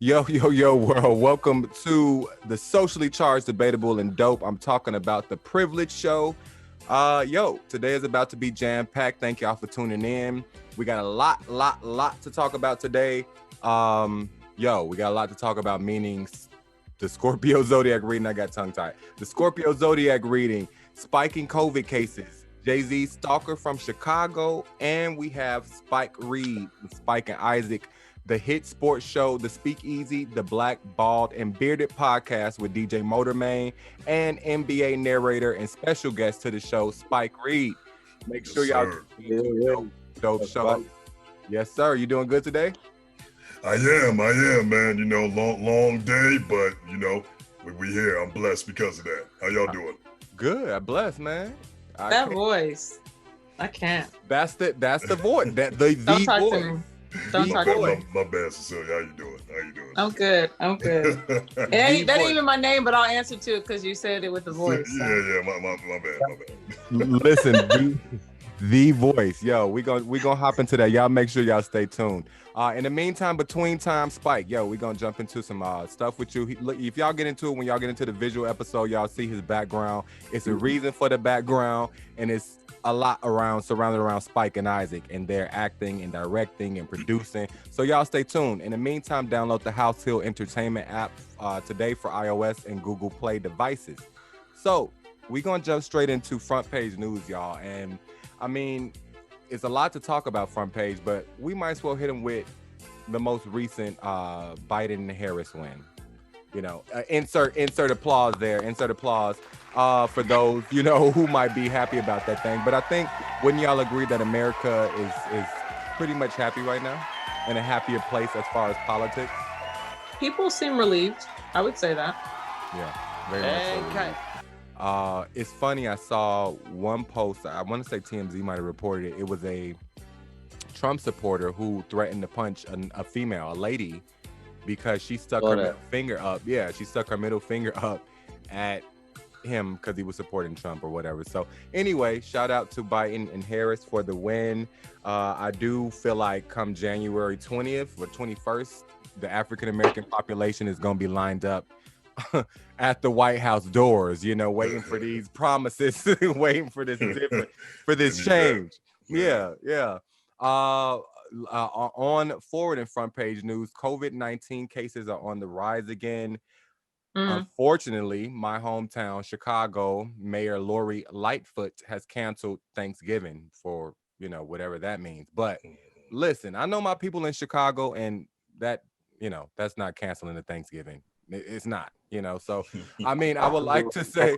Yo, yo, yo, world. Welcome to the socially charged, debatable, and dope. I'm talking about the Privilege Show. Today is about to be jam-packed. Thank y'all for tuning in. We got a lot to talk about today. We got a lot to talk about, meaning the Scorpio Zodiac reading. I got tongue-tied. The Scorpio Zodiac reading, spiking COVID cases, Jay-Z Stalker from Chicago, and we have SpikeReed, SpikeNIsaac, the hit sports show, The Speakeasy, the Black, Bald, and Bearded podcast with DJ Motorman, and NBA narrator and special guest to the show, SpikeReed. Make sure y'all dope show. Yes, sir. You doing good today? I am, man. You know, long day, but you know, we here. I'm blessed because of that. How y'all doing? Good. I'm blessed, man. That voice, I can't. That's the voice. The Don't talk voice. to me. Don't talk to me. My bad, Cecily. How you doing? I'm good. That ain't even my name, but I'll answer to it because you said it with the voice. So. Yeah. My bad. Listen, the voice. Yo, we gonna hop into that. Y'all make sure y'all stay tuned. In the meantime, between time, Spike, we gonna jump into some stuff with you. Look, if y'all get into it, when y'all get into the visual episode, y'all see his background. It's a reason for the background, and it's a lot surrounded around SpikeNIsaac and their acting and directing and producing. So y'all stay tuned. In the meantime, download the HausHill Entertainment app today for iOS and Google Play devices. So we're gonna jump straight into front page news, y'all. And I mean, it's a lot to talk about front page, but we might as well hit them with the most recent Biden and Harris win. You know, insert applause there. Insert applause for those, you know, who might be happy about that thing. But I think, wouldn't y'all agree that America is pretty much happy right now, in a happier place as far as politics? People seem relieved. I would say that. Yeah, very much so. It's funny. I saw one post. I want to say TMZ might have reported it. It was a Trump supporter who threatened to punch a lady, because she stuck her middle finger up. Yeah, she stuck her middle finger up at him because he was supporting Trump or whatever. So anyway, shout out to Biden and Harris for the win. I do feel like come January 20th or 21st, the African-American population is going to be lined up at the White House doors, you know, waiting for these promises, waiting for this change. Yeah. On forward and front page news, COVID-19 cases are on the rise again. Unfortunately, my hometown, Chicago, Mayor Lori Lightfoot has canceled Thanksgiving for, you know, whatever that means. But listen, I know my people in Chicago, and that, you know, that's not canceling the Thanksgiving. It's not, you know. So, I mean, I would like to say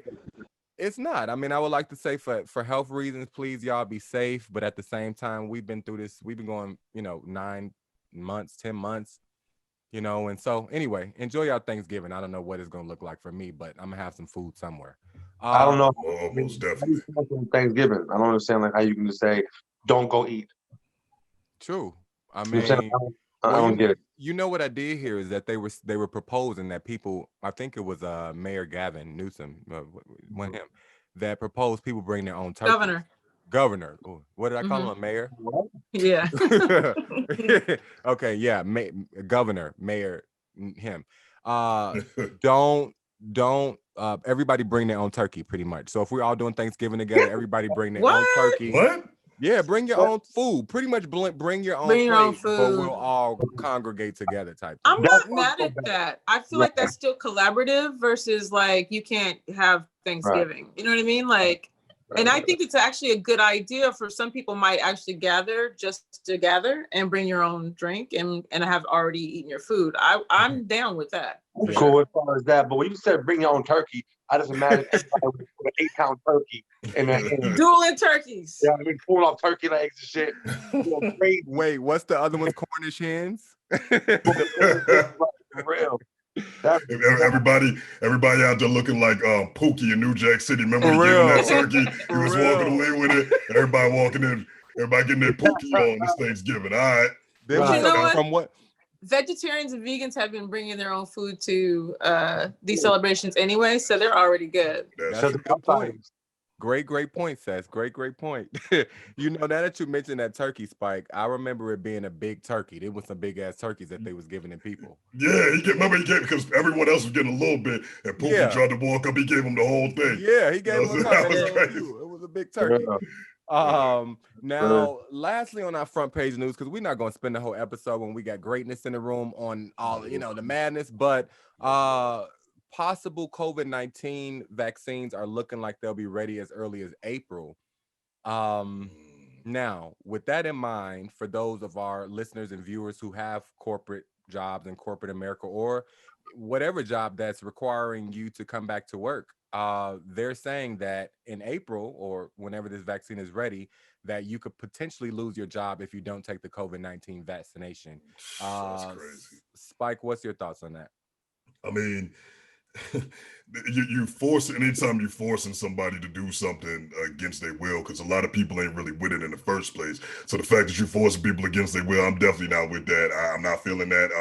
it's not. I mean, I would like to say for health reasons, please, y'all be safe. But at the same time, we've been through this. We've been going, you know, 9 months, 10 months, you know. And so anyway, enjoy y'all Thanksgiving. I don't know what it's going to look like for me, but I'm going to have some food somewhere. I don't know. Most definitely. Thanksgiving. I don't understand like how you can just say, don't go eat. True. I mean, I don't get it. You know what I did hear is that they were proposing that people, I think it was Mayor Gavin Newsom, him, that proposed people bring their own turkey. Governor. Ooh, what did I call him? Mayor? Yeah. Okay, yeah, governor, mayor, him. Don't everybody bring their own turkey, pretty much. So if we're all doing Thanksgiving together, everybody bring their own turkey. What? Yeah, bring your own food. Pretty much bring your own food, but we'll all congregate together type thing. I'm not mad at that. I feel like that's still collaborative versus like you can't have Thanksgiving. Right. You know what I mean? Like, and I think it's actually a good idea for some people might actually gather just to gather and bring your own drink and have already eaten your food. I'm down with that. Cool as far as that. But when you said bring your own turkey, I just imagine everybody with an 8-pound turkey and dueling turkeys. Yeah, I mean, pulling off turkey legs and shit. Wait, what's the other one's Cornish hens? For real. Everybody out there looking like Pookie in New Jack City. Remember when he gave him that turkey? He was walking away with it. Everybody walking in. Everybody getting their Pookie on this Thanksgiving. All right. You know what? From what? Vegetarians and vegans have been bringing their own food to these celebrations anyway, so they're already good. That's a good point. Great point, Seth. Great point. You know, now that you mentioned that turkey, Spike, I remember it being a big turkey. There was some big ass turkeys that they was giving to people. Yeah, remember he gave because everyone else was getting a little bit, and Pookie Yeah. tried to walk up. He gave him the whole thing. Yeah, he gave him a So couple. that was So crazy. it was a big turkey. Now, lastly on our front page news, because we're not going to spend the whole episode when we got greatness in the room on all, you know, the madness, but possible COVID-19 vaccines are looking like they'll be ready as early as April. Now, with that in mind, for those of our listeners and viewers who have corporate jobs in corporate America or whatever job that's requiring you to come back to work, they're saying that in April or whenever this vaccine is ready, that you could potentially lose your job if you don't take the COVID-19 vaccination. That's crazy. Spike, what's your thoughts on that? I mean, you force anytime you're forcing somebody to do something against their will, because a lot of people ain't really with it in the first place. So the fact that you're forcing people against their will, I'm definitely not with that. I'm not feeling that.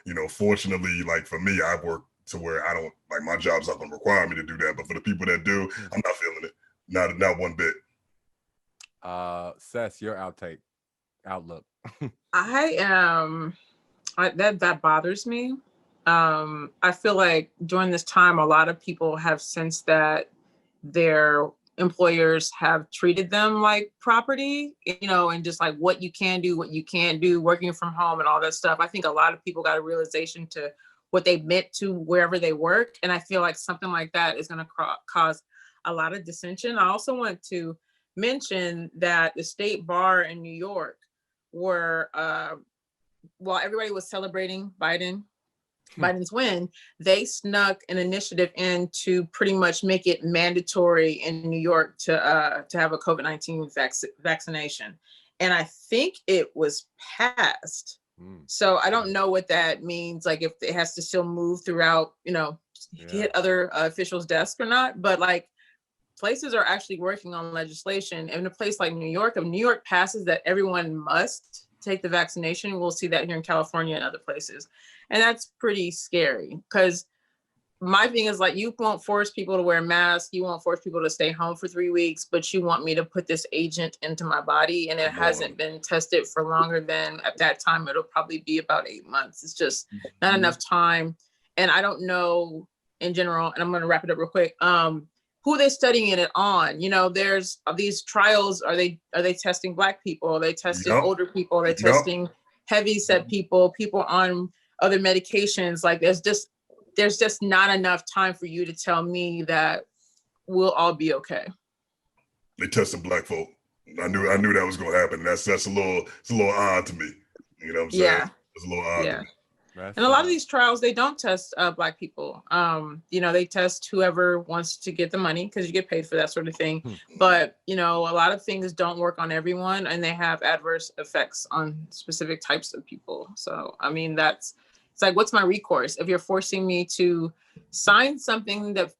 You know, fortunately, like for me, I work to where I don't like my job's not gonna require me to do that. But for the people that do, I'm not feeling it. Not one bit. Seth, your outlook. I am that bothers me. I feel like during this time, a lot of people have sensed that their employers have treated them like property, you know, and just like what you can do, what you can't do, working from home and all that stuff. I think a lot of people got a realization to what they meant to wherever they work. And I feel like something like that is going to cause a lot of dissension. I also want to mention that the state bar in New York were, while everybody was celebrating Biden's win, they snuck an initiative in to pretty much make it mandatory in New York to have a COVID-19 vaccination. And I think it was passed. So I don't know what that means, like if it has to still move throughout, you know, hit other officials' desks or not. But like places are actually working on legislation. And in a place like New York, if New York passes that everyone must take the vaccination, we'll see that here in California and other places. And that's pretty scary because my thing is like, you won't force people to wear masks. You won't force people to stay home for 3 weeks, but you want me to put this agent into my body and it hasn't been tested for longer than at that time. It'll probably be about 8 months. It's just not enough time. And I don't know in general, and I'm going to wrap it up real quick. Who are they studying it on? You know, there's these trials. Are they testing Black people? Are they testing older people? Are they testing heavy set people on other medications? Like there's just not enough time for you to tell me that we'll all be okay. They tested Black folk. I knew that was gonna happen. It's a little odd to me. You know what I'm saying? Yeah. It's a little odd to me. And a lot of these trials, they don't test Black people. You know, they test whoever wants to get the money because you get paid for that sort of thing. But, you know, a lot of things don't work on everyone and they have adverse effects on specific types of people. So, I mean, it's like, what's my recourse? If you're forcing me to sign something if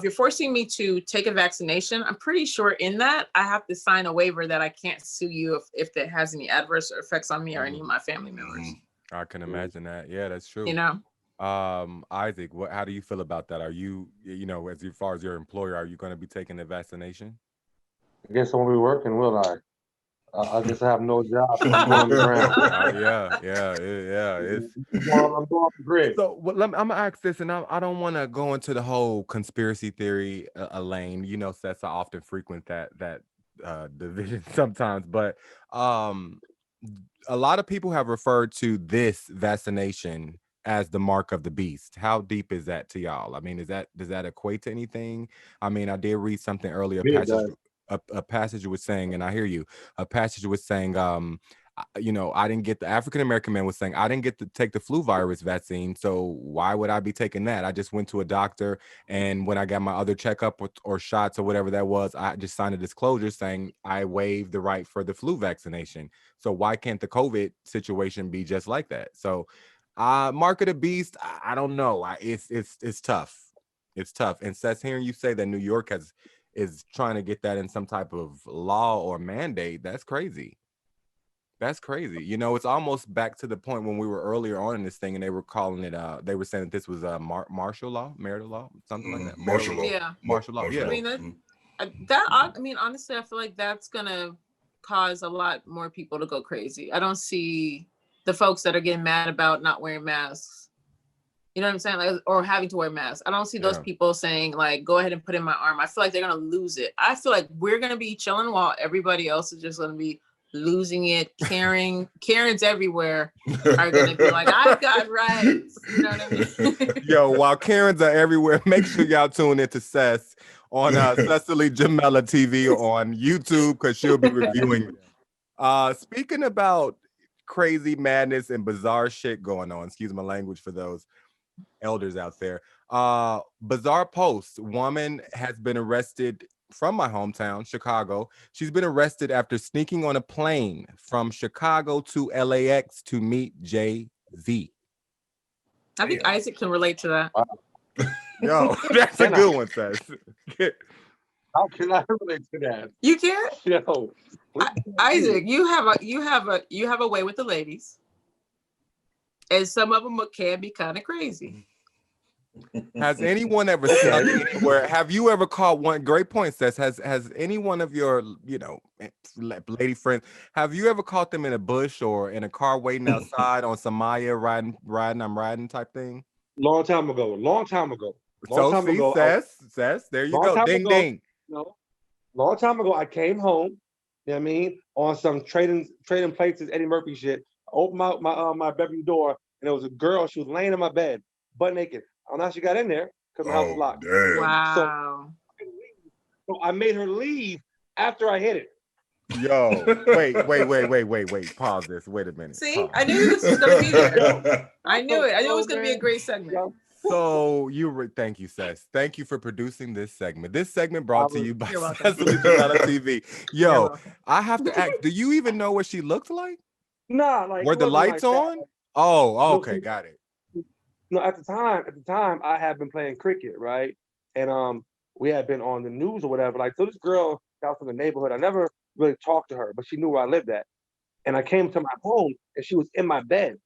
you're forcing me to take a vaccination, I'm pretty sure in that I have to sign a waiver that I can't sue you if it has any adverse effects on me or any of my family members. I can imagine that. Yeah, that's true. You know, Isaac, how do you feel about that? Are you, you know, as far as your employer, are you going to be taking the vaccination? I guess I won't be working, will I? I guess I have no job. I'm on the ground. I'm going great. So I'm gonna ask this, and I don't want to go into the whole conspiracy theory lane. You know, Seth, I often frequent that division sometimes, but a lot of people have referred to this vaccination as the mark of the beast. How deep is that to y'all? I mean, does that equate to anything? I mean, I did read something earlier. A passage was saying, and I hear you. A passage was saying, you know, I didn't get the African American man was saying I didn't get to take the flu virus vaccine, so why would I be taking that? I just went to a doctor, and when I got my other checkup or shots or whatever that was, I just signed a disclosure saying I waived the right for the flu vaccination. So why can't the COVID situation be just like that? So, mark of the beast. I don't know. It's tough. It's tough. And Seth, hearing you say that New York is trying to get that in some type of law or mandate, that's crazy. That's crazy. You know, it's almost back to the point when we were earlier on in this thing and they were calling it, they were saying that this was a martial law, marital law, something like that. Martial law. Yeah. Martial law. Yeah. I mean, I mean, honestly, I feel like that's gonna cause a lot more people to go crazy. I don't see the folks that are getting mad about not wearing masks. You know what I'm saying? Like, or having to wear masks. I don't see those people saying like, go ahead and put in my arm. I feel like they're gonna lose it. I feel like we're gonna be chilling while everybody else is just gonna be losing it. Karens everywhere are gonna be like, I've got rights. You know what I mean? Yo, while Karens are everywhere, make sure y'all tune into Cess on Cecily Jamela TV on YouTube because she'll be reviewing. Speaking about crazy madness and bizarre shit going on, excuse my language for those elders out there. Bizarre post: woman has been arrested from my hometown, Chicago. She's been arrested after sneaking on a plane from Chicago to LAX to meet Jay-Z. I think Isaac can relate to that. Yo, that's a good one, Seth. How can I relate to that? You can't? Yo, Isaac, you have a way with the ladies. And some of them can be kind of crazy. Has anyone ever snuck anywhere? Have you ever caught one? Great point, Seth. Has any one of your, lady friends, have you ever caught them in a bush or in a car waiting outside on some Maya riding type thing? Long time ago. Seth, there you go. Ding, ding. No, long time ago, I came home, you know what I mean, on some trading places, Eddie Murphy shit. I opened my bedroom door, and there was a girl. She was laying in my bed, butt naked. I don't know how she got in there because my house was locked. Damn. Wow. So I made her leave after I hit it. Yo, wait. Pause this. Wait a minute. See, Pause. I knew this was going to be there. I knew it. I knew it was going to be a great segment. So thank you, Seth. Thank you for producing this segment. This segment brought to you by Cecily Jamela TV. Yo, I have to ask, do you even know what she looked like? Nah, like were the lights like on? Oh, okay, got it. No, at the time, I had been playing cricket, right? And we had been on the news or whatever. Like, so this girl out from the neighborhood, I never really talked to her, but she knew where I lived at. And I came to my home, and she was in my bed,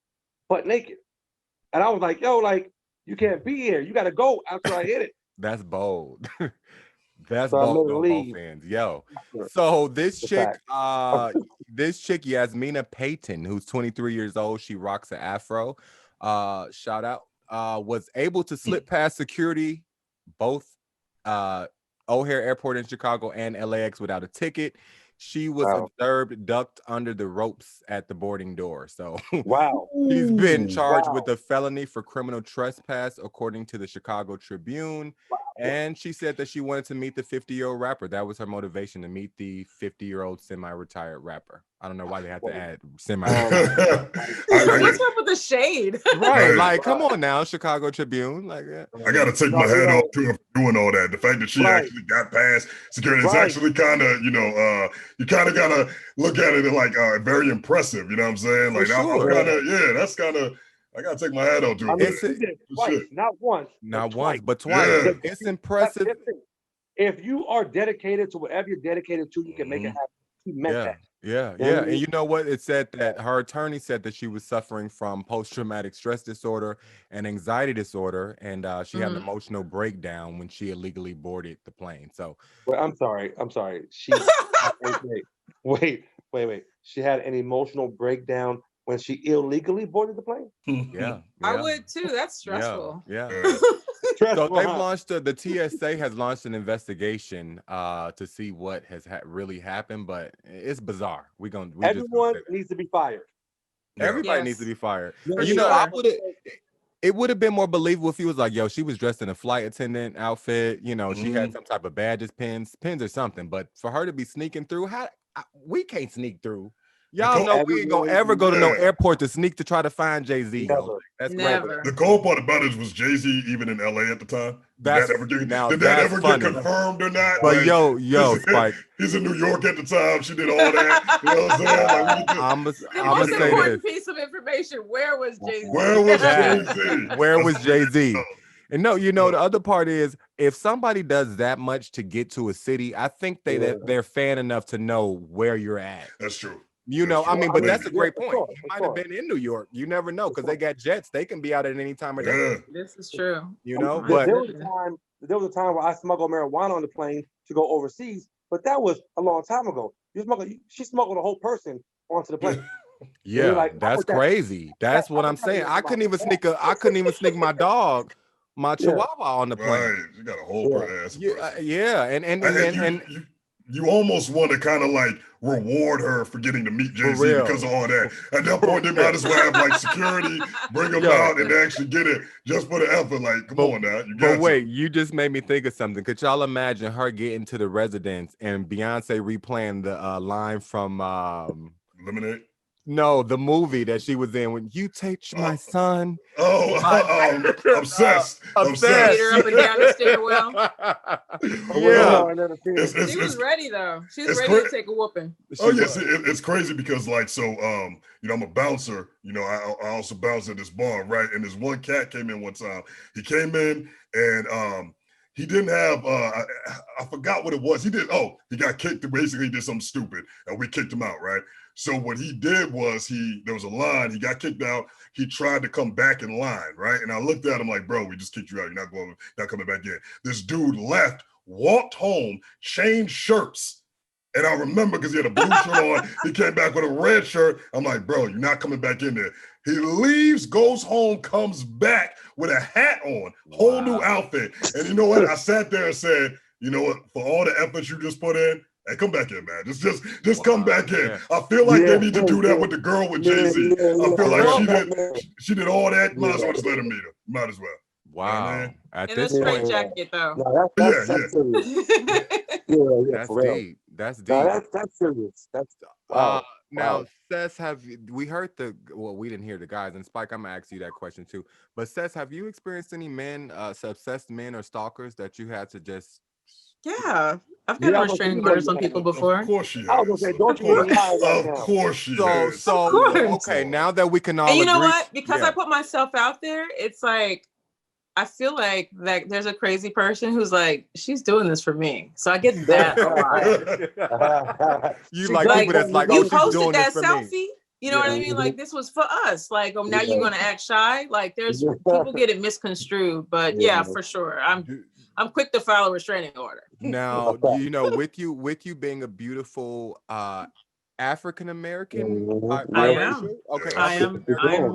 butt naked. And I was like, yo, like, you can't be here. You got to go after I hit it. That's bold. That's bold on both ends. Yo. So this chick, Yasmina Payton, who's 23 years old, she rocks an afro. Shout out. Was able to slip past security, both O'Hare Airport in Chicago and LAX without a ticket. She was observed ducked under the ropes at the boarding door. So she's been charged with a felony for criminal trespass, according to the Chicago Tribune. And she said that she wanted to meet the 50-year-old rapper. That was her motivation, to meet the 50-year-old semi-retired rapper. I don't know why they have to add semi-retired. What's up with the shade? Right, like, come on now, Chicago Tribune. Like, I gotta take my hat off to her for doing all that. The fact that she actually got past security is actually kind of, you kind of gotta look at it like very impressive. You know what I'm saying? Like, that's kind of. I gotta take my hat off to it. Not once, but twice. Yeah. It's impressive. If you are dedicated to whatever you're dedicated to, you can make it happen. She meant that. Yeah. And you know what? It said that her attorney said that she was suffering from post-traumatic stress disorder and anxiety disorder, and she had an emotional breakdown when she illegally boarded the plane. So, well, I'm sorry. She wait. She had an emotional breakdown when she illegally boarded the plane? Yeah. I would too. That's stressful. Yeah. So they've launched the TSA has launched an investigation to see what has really happened, but it's bizarre. Everyone needs to be fired. Everybody needs to be fired. It would have been more believable if he was like, yo, she was dressed in a flight attendant outfit, she had some type of badges, pins or something. But for her to be sneaking through, we can't sneak through. Y'all know we ain't gonna ever go to no airport to sneak to try to find Jay-Z. That's never. The cool part about it was Jay-Z even in LA at the time. Did that ever get confirmed or not? But yo, Spike. He's in New York at the time. She did all that. You know what I'm saying? I'm gonna say this piece of information. Where was Jay-Z? Where was Jay-Z? And no, the other part is, if somebody does that much to get to a city, I think they're fan enough to know where you're at. That's true. But that's a great point. He might have been in New York. You never know, because they got jets. They can be out at any time of day. This is true. There was there was a time where I smuggled marijuana on the plane to go overseas, but that was a long time ago. She smuggled a whole person onto the plane. Yeah, like, that's crazy. That's what I'm saying. I couldn't even sneak my dog, my Chihuahua on the plane. Right, you got a whole ass. Yeah, and you almost want to kind of like reward her for getting to meet Jay-Z because of all that. At that point, they might as well have like security, bring them out and actually get it just for the effort. Like, come on now. But wait, you just made me think of something. Could y'all imagine her getting to the residence and Beyonce replaying the line from Lemonade? No, the movie that she was in when you take my son. Obsessed. Beat her up and down the stairwell. Yeah. She was ready though. She was ready to take a whooping. Oh yes, it's crazy because like so you know, I'm a bouncer. You know, I also bounce at this bar, right? And this one cat came in one time. He came in and he didn't have I forgot what it was. He got kicked. Basically, he did something stupid, and we kicked him out, right? So what he did was there was a line, he got kicked out, he tried to come back in line, right? And I looked at him like, bro, we just kicked you out, you're not coming back in. This dude left, walked home, changed shirts. And I remember because he had a blue shirt on, he came back with a red shirt. I'm like, bro, you're not coming back in there. He leaves, goes home, comes back with a hat on, whole new outfit. And you know what? I sat there and said, you know what, for all the effort you just put in, hey, come back in, man. Just come back in. Yeah. I feel like they need to do that with the girl with Jay-Z. I feel like she did all that. Might as well just let him meet her. Might as well. Wow. You know, At in this a straight point, jacket though. No, that's that's deep. That's deep. No, that's serious. That's wow. Now, Seth, we heard we didn't hear the guys, and Spike, I'm gonna ask you that question too. But Seth, have you experienced any men, obsessed men or stalkers that you had to just Yeah, I've got restraining orders on people before. Of course she has. I was gonna say, don't you even lie right now. Of course she has. So okay, now that we can all and you know agree, what? Because I put myself out there, it's like I feel like there's a crazy person who's like, she's doing this for me. So I get that a lot. You like people that's like, you oh, she's doing posted that this for selfie. me. You know what I mean? Like this was for us. Like, oh, now you're gonna act shy. Like there's people get it misconstrued, but yeah, for sure. I'm quick to file a restraining order. Now, you know, with you being a beautiful African American, I am. Okay, I'm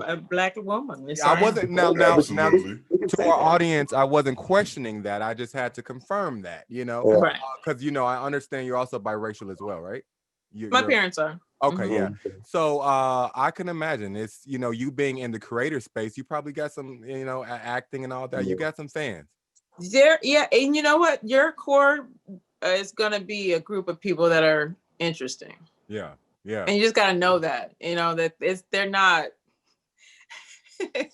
a black woman. Yes, I wasn't now Absolutely. to our audience, I wasn't questioning that. I just had to confirm that, you know, right? Because you know, I understand you're also biracial as well, right? My parents are. Okay, yeah. So I can imagine it's, you know, you being in the creator space, you probably got some, you know, acting and all that. You got some fans. Yeah, and you know what? Your core is gonna be a group of people that are interesting. Yeah, yeah. And you just gotta know that, you know, that they're not. I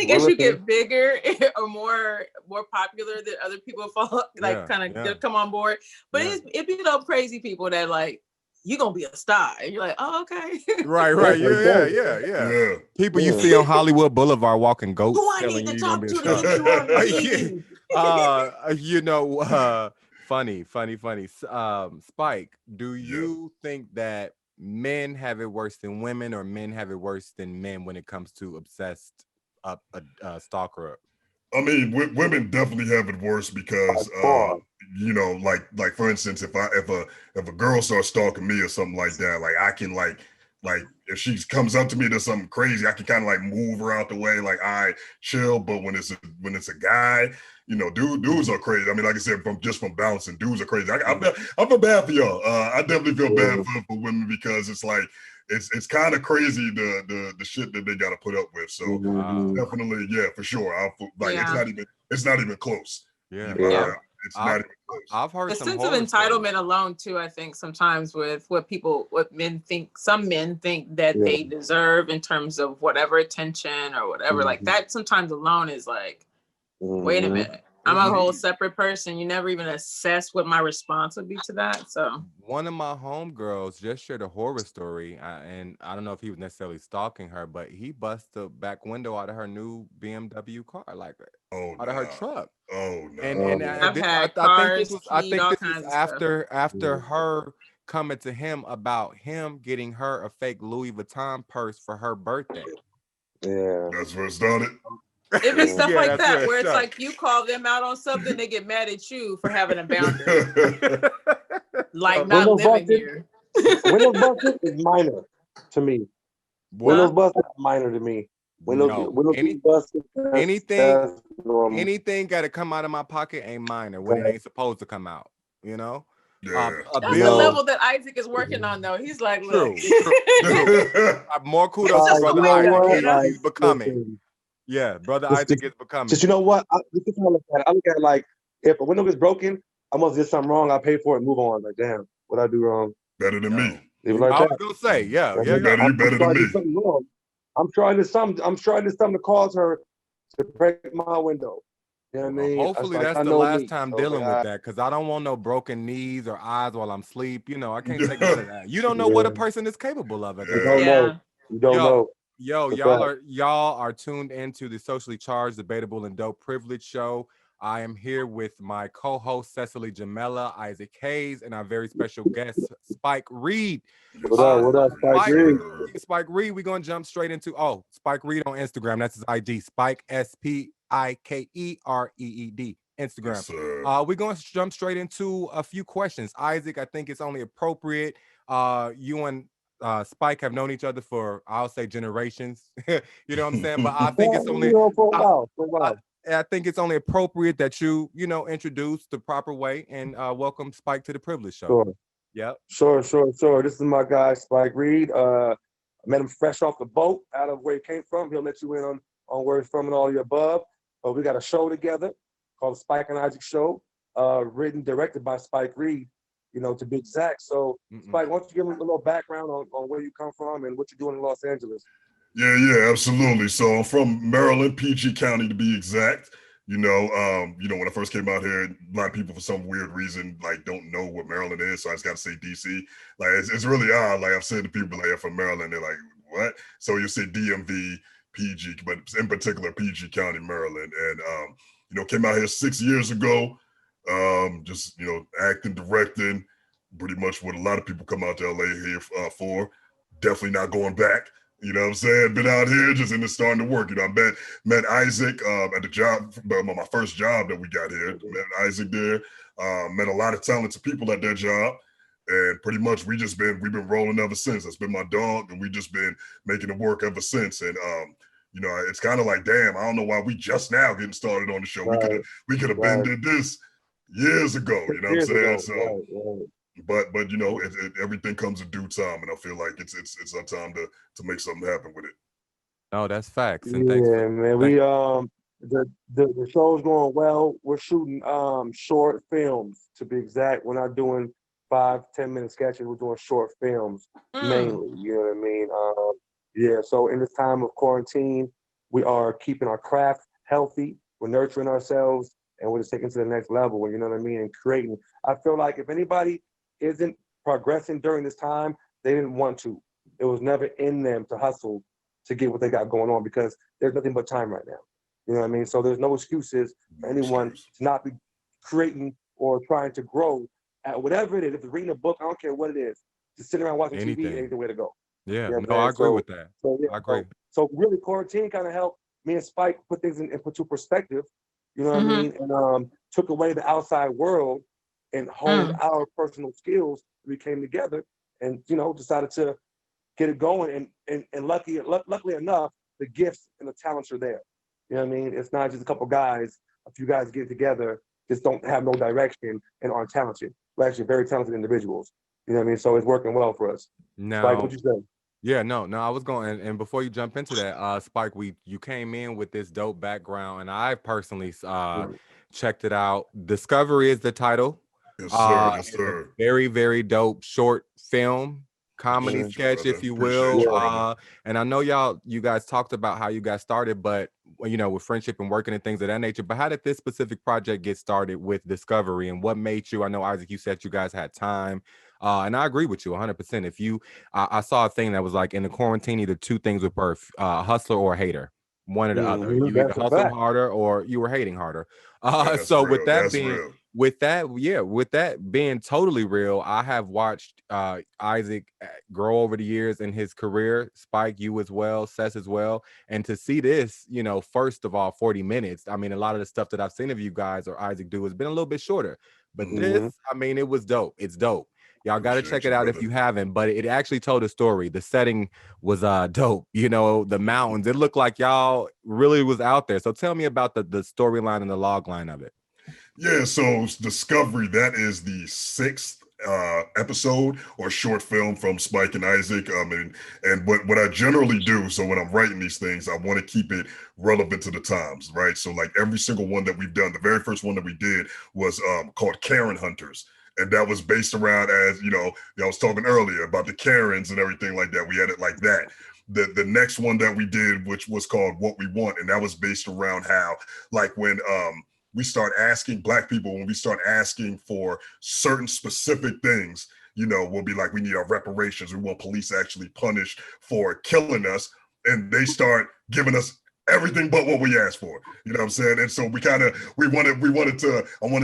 guess you get bigger or more popular than other people fall come on board. But it be those crazy people that like you're gonna be a star. And you're like, oh, okay. Right. Yeah. People you see on Hollywood Boulevard walking goats. Who I need to talk to get you on the TV. You know, funny. Spike, do you think that men have it worse than women, or men have it worse than men when it comes to obsessed stalker? I mean, women definitely have it worse because, you know, like for instance, if a girl starts stalking me or something like that, like I can like if she comes up to me, there's something crazy, I can kind of like move her out the way, like I chill. But when it's a guy, you know, dudes are crazy. I mean, like I said, from bouncing, dudes are crazy. I feel bad for y'all. I definitely feel bad for women because it's like it's kind of crazy the shit that they got to put up with. So definitely, yeah, for sure. It's not even close. Yeah. It's not even close. I've heard the some sense of entitlement alone too. I think sometimes with what men think, some men think that they deserve in terms of whatever attention or whatever, like that. Sometimes alone is like, wait a minute, I'm a whole separate person. You never even assess what my response would be to that. So one of my homegirls just shared a horror story, and I don't know if he was necessarily stalking her, but he busted the back window out of her new BMW car, like out of her truck. Oh no! And I think this was after her coming to him about him getting her a fake Louis Vuitton purse for her birthday. Yeah, that's where it started. It be stuff like that's that real where it's tough. like you call them out on something, they get mad at you for having a boundary, like not Windows living busted, here. Windows busted is minor to me. Windows busted is minor to me. Windows busted. Anything normal. anything got to come out of my pocket ain't minor when it ain't supposed to come out. You know. Yeah. A That's bill. the level that Isaac is working on, though. He's like, look, More kudos to brother Isaac. He's becoming. Listen, Yeah, brother Isaac is becoming. Just you know what? This is how I look at it. I look at it like if a window gets broken, I must did something wrong. I pay for it and move on. Like, damn, what I do wrong? Better than me. Like I was gonna say, yeah. You better than me. I'm trying to something to cause her to break my window. You know what I mean? Hopefully that's the last time dealing with that, because I don't want no broken knees or eyes while I'm asleep. You know, I can't take none of that. You don't know what a person is capable of. You don't know. You don't know. Yo, y'all are tuned into the Socially Charged, Debatable and Dope Privilege Show. I am here with my co-host Cecily Jamela, Isaac Hayes, and our very special guest SpikeReed. What up, SpikeReed? SpikeReed, we're gonna jump straight into SpikeReed on Instagram. That's his ID, Spike SpikeReed Instagram. Yes, we're gonna jump straight into a few questions. Isaac, I think it's only appropriate. You and Spike have known each other for, I'll say, generations. You know what I'm saying? But I think it's only for a while. I think it's only appropriate that you introduce the proper way and welcome Spike to the Privilege Show. Sure. Yep. Sure. This is my guy, SpikeReed. I met him fresh off the boat, out of where he came from. He'll let you in on where he's from and all the above. But we got a show together called the SpikeNIsaac Show, written, directed by SpikeReed, to be exact. So, Spike, why don't you give him a little background on where you come from and what you're doing in Los Angeles? Yeah, absolutely. So I'm from Maryland, PG County to be exact. When I first came out here, a lot of people for some weird reason don't know what Maryland is, so I just got to say DC. It's really odd. I've said to people from Maryland, they're like, "What?" So you say DMV, PG, but in particular PG County, Maryland, and came out here 6 years ago. Just acting, directing, pretty much what a lot of people come out to LA here for. Definitely not going back. You know what I'm saying? Been out here just in the starting to work. I met Isaac at the job, my first job that we got here. Met Isaac there. Met a lot of talented people at that job. And pretty much we've been rolling ever since. That's been my dog, and we just been making it work ever since. And it's kind of like, damn, I don't know why we just now getting started on the show. Right. We could have been did this years ago. You know what I'm saying? Right. But everything comes in due time, and I feel like it's our time to make something happen with it. Oh, that's facts. And man, we the show's going well. We're shooting short films, to be exact. We're not doing 5-10 minute sketches. We're doing short films mainly. You know what I mean? So in this time of quarantine, we are keeping our craft healthy. We're nurturing ourselves, and we're just taking it to the next level. You know what I mean? And creating. I feel like if anybody isn't progressing during this time, they didn't want to. It was never in them to hustle to get what they got going on, because there's nothing but time right now. You know what I mean? So there's no excuses for anyone to not be creating or trying to grow at whatever it is. If it's reading a book, I don't care what it is. Just sitting around watching TV ain't the way to go. Yeah, I agree with that. I agree. So really, quarantine kind of helped me and Spike put things into perspective. You know what I mean? And took away the outside world and honed our personal skills. We came together and decided to get it going. And luckily enough, the gifts and the talents are there. You know what I mean? It's not just a couple guys, a few guys get together, just don't have no direction and aren't talented. We're actually very talented individuals. You know what I mean? So it's working well for us. Now, Spike, what you say? Yeah, no, I was going, and before you jump into that, Spike, you came in with this dope background, and I personally checked it out. Discovery is the title. Yes, sir. Yes, sir. Very, very dope short film, comedy sketch, if you will. And I know you guys talked about how you guys started, but with friendship and working and things of that nature. But how did this specific project get started with Discovery, and what made you? I know, Isaac, you said you guys had time. And I agree with you 100%. If I saw a thing that was like, in the quarantine, either two things were birth, hustler or a hater, one or the other. You either hustle harder or you were hating harder. So with that being, with that being totally real, I have watched Isaac grow over the years in his career. Spike, you as well, Seth as well. And to see this, first of all, 40 minutes. I mean, a lot of the stuff that I've seen of you guys or Isaac do has been a little bit shorter. But this, I mean, it was dope. It's dope. Y'all got to check it out if you haven't, but it actually told a story. The setting was dope. The mountains, it looked like y'all really was out there. So tell me about the storyline and the log line of it. Yeah, so Discovery, that is the 6th episode or short film from Spike and Isaac. And what I generally do, so when I'm writing these things, I want to keep it relevant to the times, right? So like every single one that we've done, the very first one that we did was called Karen Hunters. And that was based around, as I was talking earlier about the Karens and everything like that. We had it like that. The next one that we did, which was called What We Want, and that was based around how, like when we start asking Black people, when we start asking for certain specific things, we'll be like, we need our reparations. We want police actually punished for killing us. And they start giving us everything but what we asked for. You know what I'm saying? And so I wanted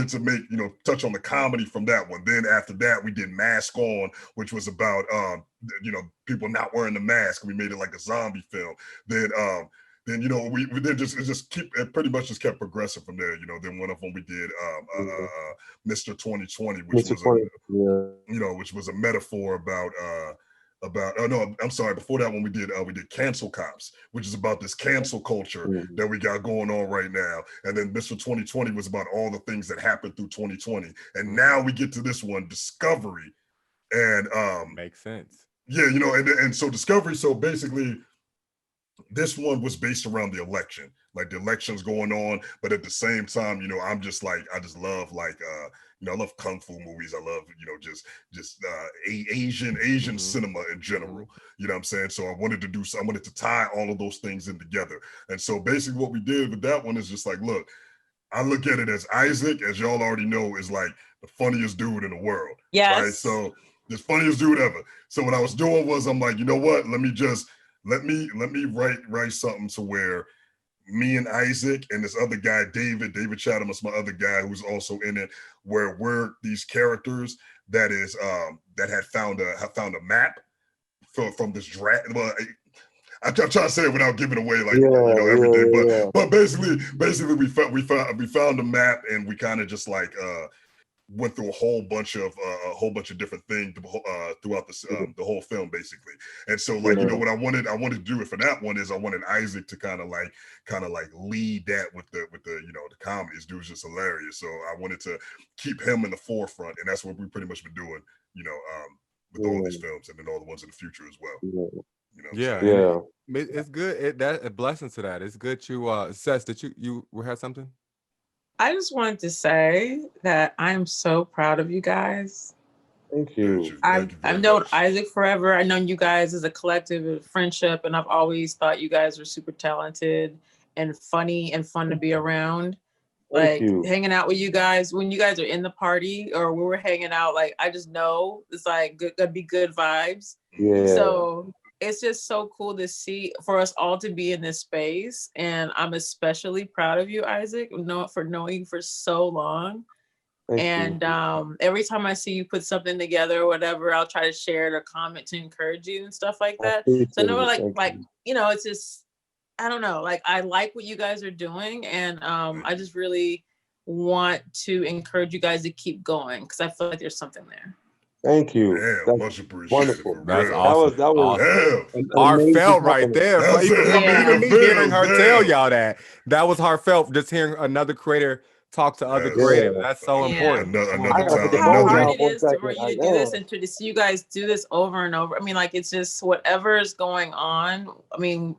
to make, touch on the comedy from that one. Then after that, we did Mask On, which was about, people not wearing the mask. We made it like a zombie film. Then we pretty much just kept progressing from there. Then one of them we did Mr. 2020, which was a metaphor about before that one we did Cancel Cops, which is about this cancel culture that we got going on right now. And then Mr. 2020 was about all the things that happened through 2020. And now we get to this one, Discovery. And makes sense. Yeah, and so Discovery, so basically this one was based around the election, like the election's going on, but at the same time, I'm just like, I just love I love kung fu movies. I love, Asian cinema in general. You know what I'm saying? So I wanted to tie all of those things in together. And so basically what we did with that one is just like, look, I look at it as Isaac, as y'all already know, is like the funniest dude in the world. Yes. Right? So the funniest dude ever. So what I was doing was, I'm like, you know what? Let me write something to where me and Isaac and this other guy, David Chatham is my other guy who's also in it, where we're these characters that is that have found a map from this draft. Well, I'm trying to say it without giving away everything, but basically we found a map, and we kind of just like went through a whole bunch of different things throughout the whole film, basically. And so what I wanted to do it for that one is I wanted Isaac to kind of like lead that with the the comedy. This dude's just hilarious. So I wanted to keep him in the forefront, and that's what we've pretty much been doing, with all these films, and then all the ones in the future as well. It's good. That a blessing to that. It's good. Seth, did you have something? I just wanted to say that I'm so proud of you guys. Thank you. I've known Isaac forever. I've known you guys as a collective of friendship, and I've always thought you guys were super talented and funny and fun to be around. Hanging out with you guys when you guys are in the party or we were hanging out, like I just know it's like gonna be good vibes. Yeah. So it's just so cool to see, for us all to be in this space. And I'm especially proud of you, Isaac, for knowing you for so long. Thank you. Every time I see you put something together or whatever, I'll try to share it or comment to encourage you and stuff like that. So no, it's just, I don't know, like I like what you guys are doing, and I just really want to encourage you guys to keep going because I feel like there's something there. Thank you. Damn, much appreciated. Wonderful. That's awesome. That was awesome. Heartfelt right there. Even me hearing her tell y'all that was heartfelt. Just hearing another creator talk to other creators. That's so important. How hard it is for you to do this and to see you guys do this over and over. I mean, like, it's just whatever is going on. I mean,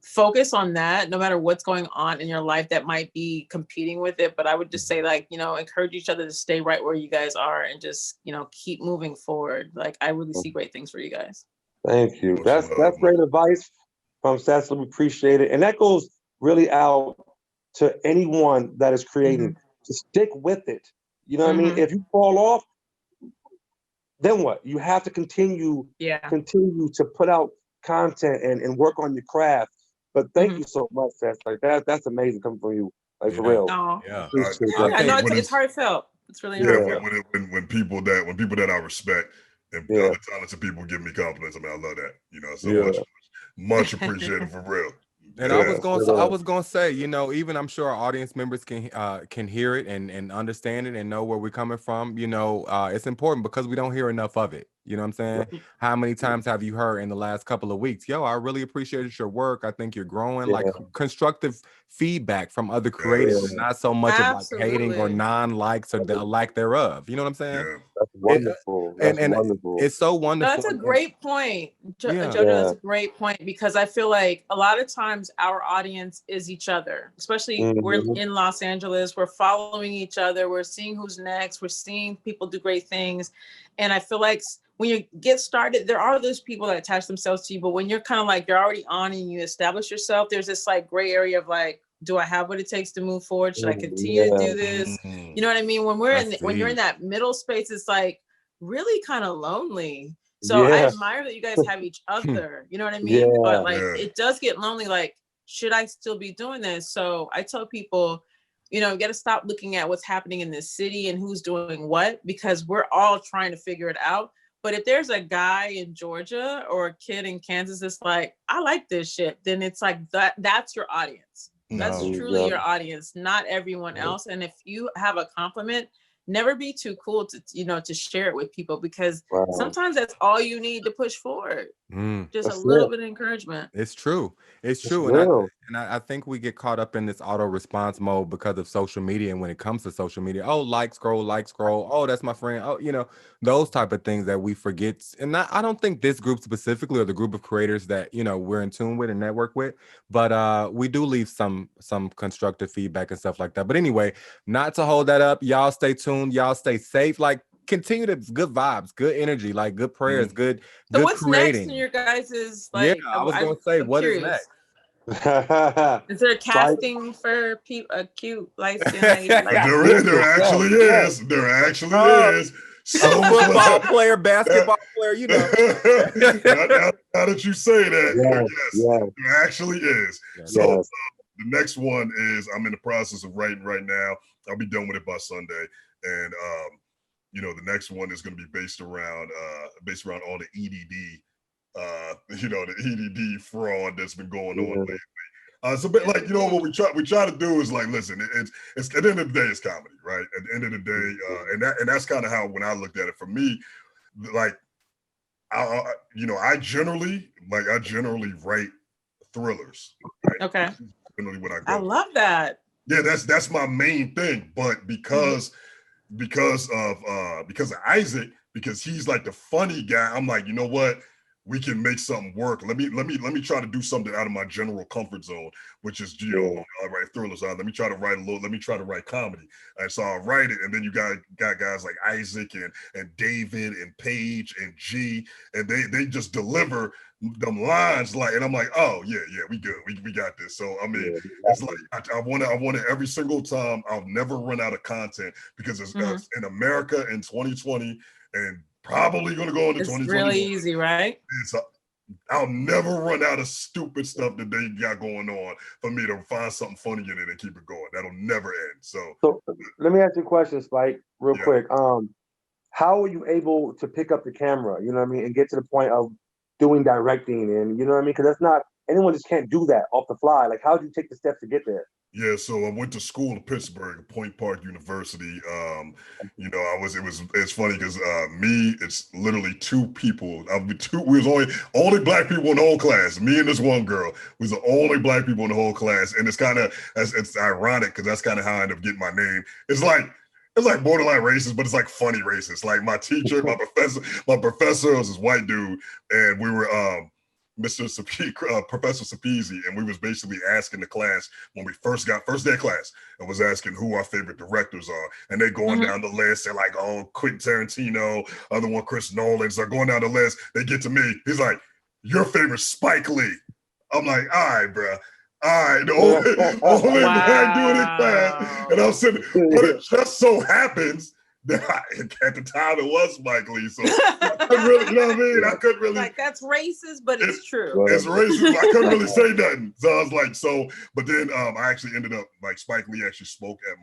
focus on that no matter what's going on in your life that might be competing with it. But I would just say, like, encourage each other to stay right where you guys are and just, keep moving forward. Like, I really see great things for you guys. Thank you. That's great advice from Cecily. We appreciate it. And that goes really out to anyone that is creating, to stick with it. You know what I mean? If you fall off, then what? You have to continue to put out content and work on your craft. But thank you so much, Seth. Like that's amazing coming from you. Like for real. Oh, Yeah. Appreciate I that. know when it's heartfelt. It's really Yeah, heartfelt. when people that I respect and Yeah. other talented people give me compliments, I mean, I love that. You know, so Yeah. much appreciated for real. And Yeah, I was straight gonna up. say, you know, even I'm sure our audience members can hear it and understand it and know where we're coming from. You know, it's important because we don't hear enough of it. You know what I'm saying? How many times have you heard in the last couple of weeks? Yo, I really appreciated your work. I think you're growing. Like Yeah. constructive feedback from other creators, Yes. and not so much of like hating or Absolutely. non-likes or the lack thereof. You know what I'm saying? Yeah. That's wonderful. That's And wonderful. it's so No, wonderful. that's a great point, Yeah. Jojo. That's Yeah. a great point because I feel like a lot of times our audience is each other. Especially we're Mhm. in Los Angeles. We're following each other. We're seeing who's next. We're seeing people do great things, and I feel like when you get started, there are those people that attach themselves to you. But when you're kind of like you're already on and you establish yourself, there's this like gray area of like, do I have what it takes to move forward? Should I continue to Yeah. do this? You know what I mean? When when you're in that middle space, it's like really kind of lonely. So I Yeah. admire that you guys have each other. You know what I mean? Yeah. But like Yeah. it does get lonely. Like, should I still be doing this? So I tell people, you know, you got to stop looking at what's happening in this city and who's doing what, because we're all trying to figure it out. But if there's a guy in Georgia or a kid in Kansas that's like, I like this shit, then it's like that's your audience. That's No. truly your audience, not everyone else. And if you have a compliment, never be too cool to, you know, to share it with people, because Wow. sometimes that's all you need to push forward. Just That's a little it. bit of encouragement. It's true. It's It's true. real. And I think we get caught up in this auto response mode because of social media. And when it comes to social media, oh, like scroll. Oh, that's my friend. Oh, you know, those type of things that we forget. And I don't think this group specifically, or the group of creators that, you know, we're in tune with and network with, but we do leave some constructive feedback and stuff like that. But anyway, not to hold that up. Y'all stay tuned. Y'all stay safe. Like, continue to good vibes, good energy, like good prayers, good So what's creating. next in your guys' Yeah, like? I was gonna say, I'm what is curious. next? Is there a casting for a cute light skinned lady? There actually is. There actually is. So Football player, basketball player, you know. now that you say that, yes, Yes. there actually is. Yes. So Yes. the next one is I'm in the process of writing right now. I'll be done with it by Sunday, and you know, the next one is going to be based around all the EDD, you know, the EDD fraud that's been going on lately. So, but like, you know, what we try to do is like, listen, it's at the end of the day, it's comedy, right? At the end of the day, and that's kind of how, when I looked at it, for me, like, I generally write thrillers. Right? Okay. Generally, when I go, I love that. Yeah, that's my main thing. But because of Isaac, because he's like the funny guy, I'm like, you know what? We can make something work. Let me try to do something out of my general comfort zone, which is, you know, I write thrillers. Let me try to write comedy. And so I'll write it, and then you got guys like Isaac and David and Paige and G, and they just deliver them lines like, and I'm like, oh yeah, we good, we got this. So I mean, it's like I want to every single time. I'll never run out of content, because it's in America in 2020, and probably going to go into 2021. It's really easy, right? I'll never run out of stupid stuff that they got going on for me to find something funny in it and keep it going. That'll never end. So let me ask you a question, Spike, real quick. How are you able to pick up the camera, you know what I mean, and get to the point of doing directing, and you know what I mean? Because that's not, anyone just can't do that off the fly. Like, how do you take the steps to get there? Yeah, so I went to school in Pittsburgh, Point Park University. You know, it's funny because it's literally two people. We was only black people in the whole class. Me and this one girl was the only black people in the whole class, and it's ironic because that's kind of how I ended up getting my name. It's like borderline racist, but it's like funny racist. Like my teacher, my professor was this white dude, and we were Professor Sapezi, and we was basically asking the class when we first day of class, and was asking who our favorite directors are, and they going down the list. They're like, oh, Quentin Tarantino, other one Chris Nolan. So going down the list, they get to me. He's like, your favorite Spike Lee. I'm like, all right, bro. All right, the only black dude in class, and I'm sitting. But it just so happens At the time, it was Spike Lee, so I couldn't really, you know what I mean? I couldn't really. Like, that's racist, but it's true. It's racist. I couldn't really say nothing. So I was like, but then I actually ended up, like, Spike Lee actually spoke at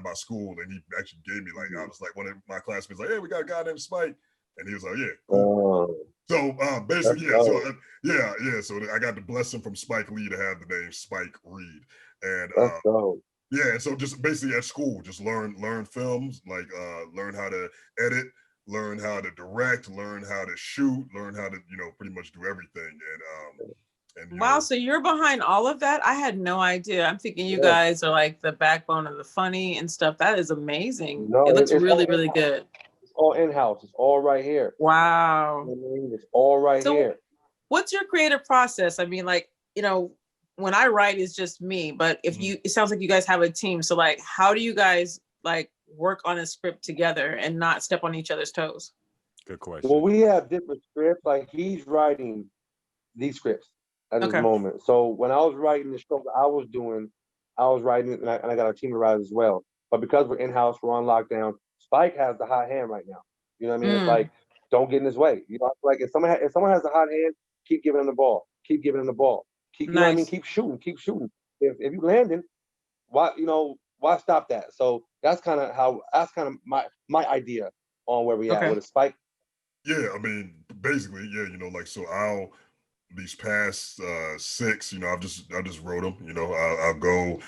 my school, and he actually gave me, like, I was like, one of my classmates, like, hey, we got a guy named Spike. And he was like, yeah, cool. So basically, so I got the blessing from Spike Lee to have the name SpikeReed. And yeah, so just basically at school, just learn films, like learn how to edit, learn how to direct, learn how to shoot, learn how to, pretty much do everything. And wow, so you're behind all of that? I had no idea. I'm thinking you guys are like the backbone of the funny and stuff. That is amazing. No, it looks really, really good. It's all in-house. It's all right here. Wow. It's all right here. What's your creative process? I mean, like, when I write, it's just me, but it sounds like you guys have a team. So like, how do you guys like work on a script together and not step on each other's toes? Good question. Well, we have different scripts. Like, he's writing these scripts at this moment. So when I was writing the show that I was writing it, and I got a team of writers as well. But because we're in-house, we're on lockdown, Spike has the hot hand right now. You know what I mean? It's like, don't get in his way. Like, if someone has a hot hand, keep giving him the ball. Keep giving him the ball. You know what I mean? Keep shooting. If you landing, why stop that? So that's kind of my idea on where we at with a Spike. Yeah, I mean, basically, like, so these past 6, I just wrote them. I'll go,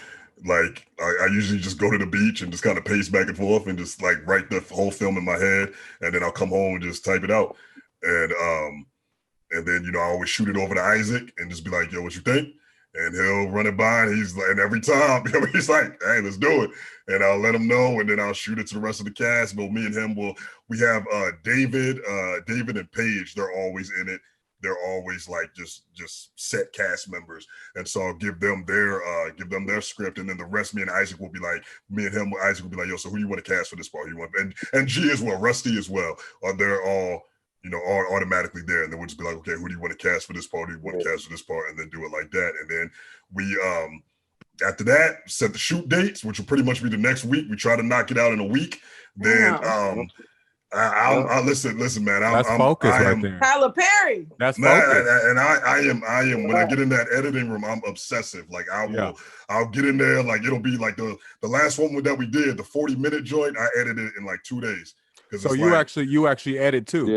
like, I usually just go to the beach and just kind of pace back and forth and just like write the whole film in my head, and then I'll come home and just type it out. And then, I always shoot it over to Isaac and just be like, yo, what you think? And he'll run it by, and he's like, and every time, he's like, hey, let's do it. And I'll let him know, and then I'll shoot it to the rest of the cast. But me and him we have David and Paige, they're always in it. They're always like just set cast members. And so I'll give them their script, and then the rest, me and Isaac will be like, Isaac will be like, yo, so who do you want to cast for this part? And G as well, Rusty as well. They're all, are automatically there. And then we'll just be like, okay, who do you want to cast for this part? Who do you want to cast for this part? And then do it like that. And then we, after that, set the shoot dates, which will pretty much be the next week. We try to knock it out in a week. Then, I listen, man. That's focus right there. Tyler Perry. That's focus. And I am. When I get in that editing room, I'm obsessive. Like, I'll get in there. Like, it'll be like the last one that we did, the 40-minute joint. I edited it in like 2 days. So you actually edit too.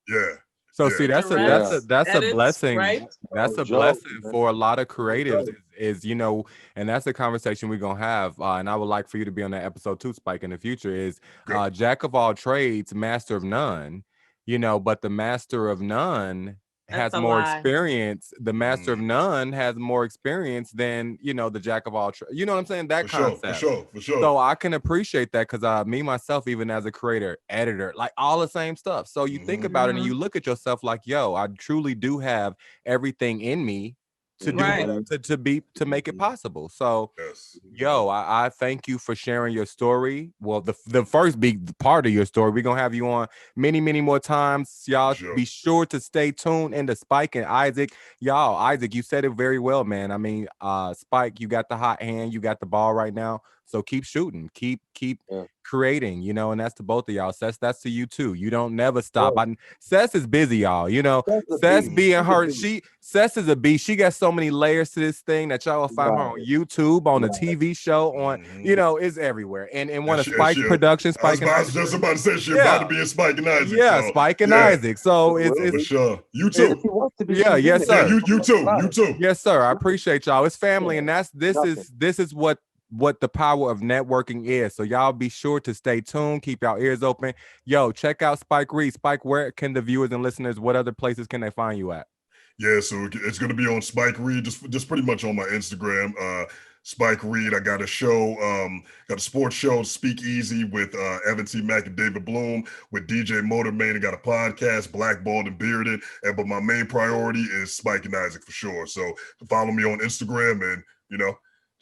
Yeah. So see, that's a blessing. Right? That's a blessing for a lot of creatives. Is and that's the conversation we're gonna have. And I would like for you to be on that episode too, Spike, in the future. Is jack of all trades, master of none. But the master of none has more experience. The master of none has more experience than the jack of all trades. You know what I'm saying? That concept. For sure. So I can appreciate that, because me myself, even as a creator, editor, like all the same stuff. So you think about it and you look at yourself like, yo, I truly do have everything in me to do to make it possible. So yo, I thank you for sharing your story. Well, the first big part of your story, we're gonna have you on many more times. Y'all be sure to stay tuned into Spike and Isaac. Y'all, Isaac, you said it very well, man. I mean, Spike, you got the hot hand, you got the ball right now. So keep shooting, keep creating, and that's to both of y'all. Cess, that's to you too. You don't never stop. Cess is busy, y'all. Cess being her, Cess is a beast. She got so many layers to this thing that y'all will find her on YouTube, on the TV show, on it's everywhere. And one of Spike's productions, Spike. I was just about to say she's about to be in SpikeNIsaac. Yeah, so, Spike and Isaac. So it's for sure. You too. Yes, sir. You too. Yes, sir. I appreciate y'all. It's family, and this is what the power of networking is. So y'all be sure to stay tuned, keep y'all ears open. Yo, check out SpikeReed. Spike, where can the viewers and listeners, what other places can they find you at? Yeah, so it's going to be on SpikeReed, just pretty much on my Instagram. SpikeReed, I got a show, got a sports show, Speak Easy, with Evan T. Mack and David Bloom, with DJ Motorman. I got a podcast, Blackballed and Bearded, but my main priority is SpikeNIsaac for sure. So follow me on Instagram and,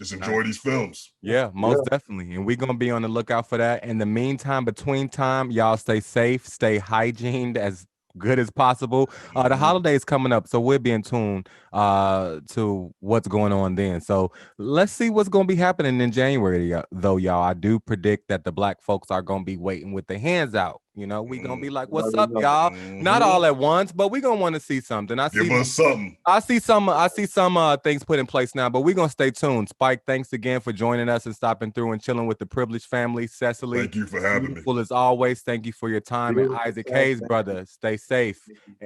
just enjoy these films. Yeah, most definitely. And we're going to be on the lookout for that. In the meantime, between time, y'all stay safe, stay hygiened, as good as possible. The holidays coming up, so we'll be in tune to what's going on then. So let's see what's going to be happening in January, though, y'all. I do predict that the black folks are going to be waiting with their hands out. You know, we going to be like, what's up, y'all? Not all at once, but we going to want to see something. Give us something. I see some things put in place now, but we're going to stay tuned. Spike, thanks again for joining us and stopping through and chilling with the privileged family. Cecily, thank you for having me. Beautiful as always. Thank you for your time. And Isaac Hayes, brother, stay safe.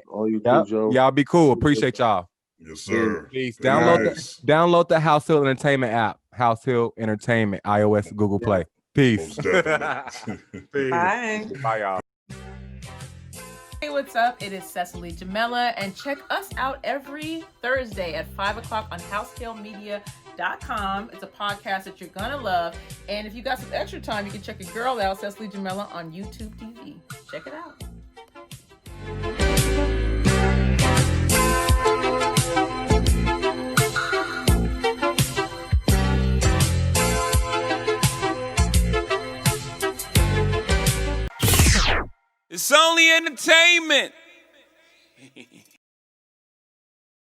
All you too, Joe. Y'all be cool. Appreciate y'all. Yes, sir. Peace. Download the HausHill Entertainment app. HausHill Entertainment, iOS, Google Play. Peace. Peace. Bye. Bye, y'all. Hey, what's up? It is Cecily Jamela, and check us out every Thursday at 5 o'clock on HausHillMedia.com. It's a podcast that you're gonna love. And if you got some extra time, you can check your girl out, Cecily Jamela, on YouTube TV. Check it out. It's only entertainment.